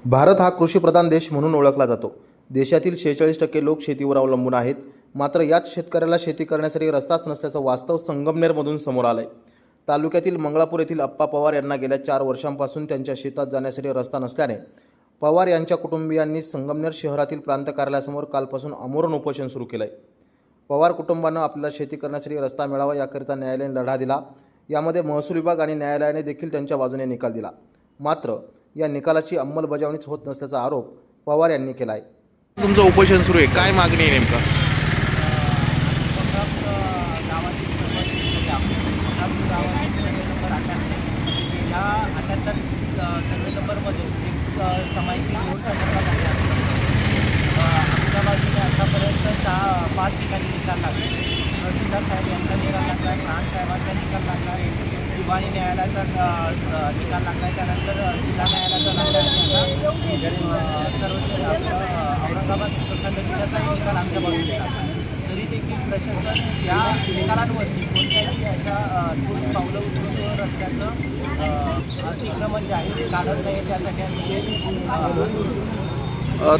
भारत हा कृषीप्रधान देश म्हणून ओळखला जातो। देशातील 46% लोक शेतीवर अवलंबून आहेत। मात्र याच शेतकऱ्याला शेती करण्यासाठी रस्ताच नसल्याचं वास्तव संगमनेरमधून समोर आलंय। तालुक्यातील मंगळापूर येथील अप्पा पवार यांना गेल्या 4 वर्षांपासून त्यांच्या शेतात जाण्यासाठी रस्ता नसल्याने पवार यांच्या कुटुंबियांनी संगमनेर शहरातील प्रांत कार्यालयासमोर कालपासून आमरण उपोषण सुरू केलंय। पवार कुटुंबानं आपल्याला शेती करण्यासाठी रस्ता मिळावा याकरिता न्यायालयीन लढा दिला। यामध्ये महसूल विभाग आणि न्यायालयाने देखील त्यांच्या बाजूने निकाल दिला। मात्र या निकालाची अंमलबजावणीच होत नसल्याचा आरोप पवार यांनी केला आहे। तुमचं उपोषण सुरू आहे, काय मागणी आहे नेमका? या 78 सर्वे नंबरमध्ये एक समायिक रोड संदर्भात आहे। आमच्या बाजूने आतापर्यंत 5 ठिकाणी निकाल लागले। तहसीलदार साहेब यांचा निकाल लागला आहे, प्राण साहेबांचा निकाल लागला आहे, दिवाणी न्यायालयाचा निकाल लागला आहे, त्यानंतर जिल्हा न्यायालयाचा लागला आहे, सर्वोच्च औरंगाबाद खंडपीठाचाही निकाल आमच्या बाजूने लागला। तरी देखील प्रशासन या निकालांवरती कोणत्याही अशा ठोस पावलं उचलून रस्त्याचं अतिक्रमण जे आहे ते काढत नाही। त्यासाठी आम्ही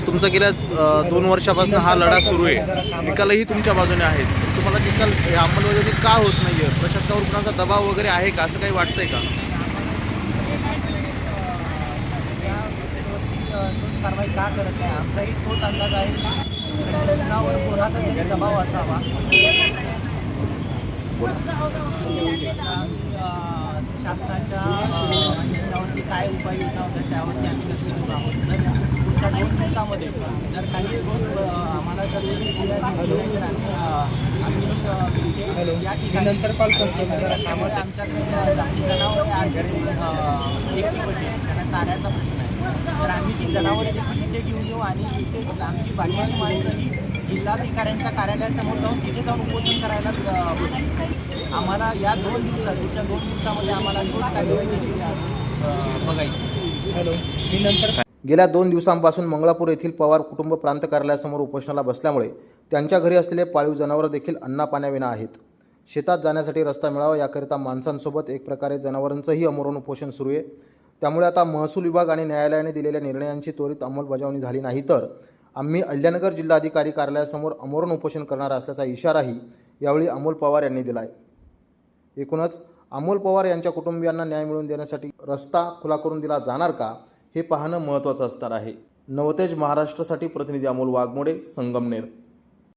तुमचा गेल्या 2 वर्षापासून हा लढा सुरू आहे, निकालही तुमच्या बाजूने आहेत। तुम्हाला निकाल अंमलबजावणी का होत नाही आहे? प्रशासनावर कुणाचा दबाव वगैरे आहे का, असं काही वाटतंय का? कारवाई का करत नाही आमचाही तोच अंदाज आहे। प्रशासनावर कोणाचा तरी दबाव असावा। शासनाच्या याच्यावरती काय उपाययोजना होत्या त्यावरती आम्ही लक्ष देत आहोत। पुढच्या 2 दिवसामध्ये जर काही गोष्ट आम्हाला जर या ठिकाणी नंतर कॉल करतो। त्यामुळे आमच्याकडे जनावरे आज एकटी त्यांना चाऱ्याचा प्रश्न आहे। तर आम्ही ती जनावरे देखील इथे घेऊन येऊ आणि इथे आमची बाकीची माणसं ही जिल्हाधिकाऱ्यांच्या कार्यालयासमोर जाऊन तिथे जाऊन उपोषण करायला बसू। आम्हाला या 2 दिवसात पुढच्या 2 दिवसामध्ये आम्हाला बघायचं। गेल्या 2 दिवसांपासून मंगळापूर येथील पवार कुटुंब प्रांत कार्यालयासमोर उपोषणाला बसल्यामुळे त्यांच्या घरी असलेले पाळीव जनावरं देखील अन्ना पाण्याविना आहेत। शेतात जाण्यासाठी रस्ता मिळावा याकरिता माणसांसोबत एक प्रकारे जनावरांचंही आमरण उपोषण सुरू आहे। त्यामुळे आता महसूल विभाग आणि न्यायालयाने दिलेल्या निर्णयांची त्वरित अंमलबजावणी झाली नाही तर आम्ही अहिल्यानगर जिल्हाधिकारी कार्यालयासमोर आमरण उपोषण करणार असल्याचा इशाराही यावेळी अमोल पवार यांनी दिला आहे। एकूणच अमोल पवार यांच्या कुटुंबियांना न्याय मिळवून देण्यासाठी रस्ता खुला करून दिला जाणार का हे पाहणं महत्त्वाचं असणार आहे। नवतेज महाराष्ट्रासाठी प्रतिनिधी अमोल वाघमोडे, संगमनेर।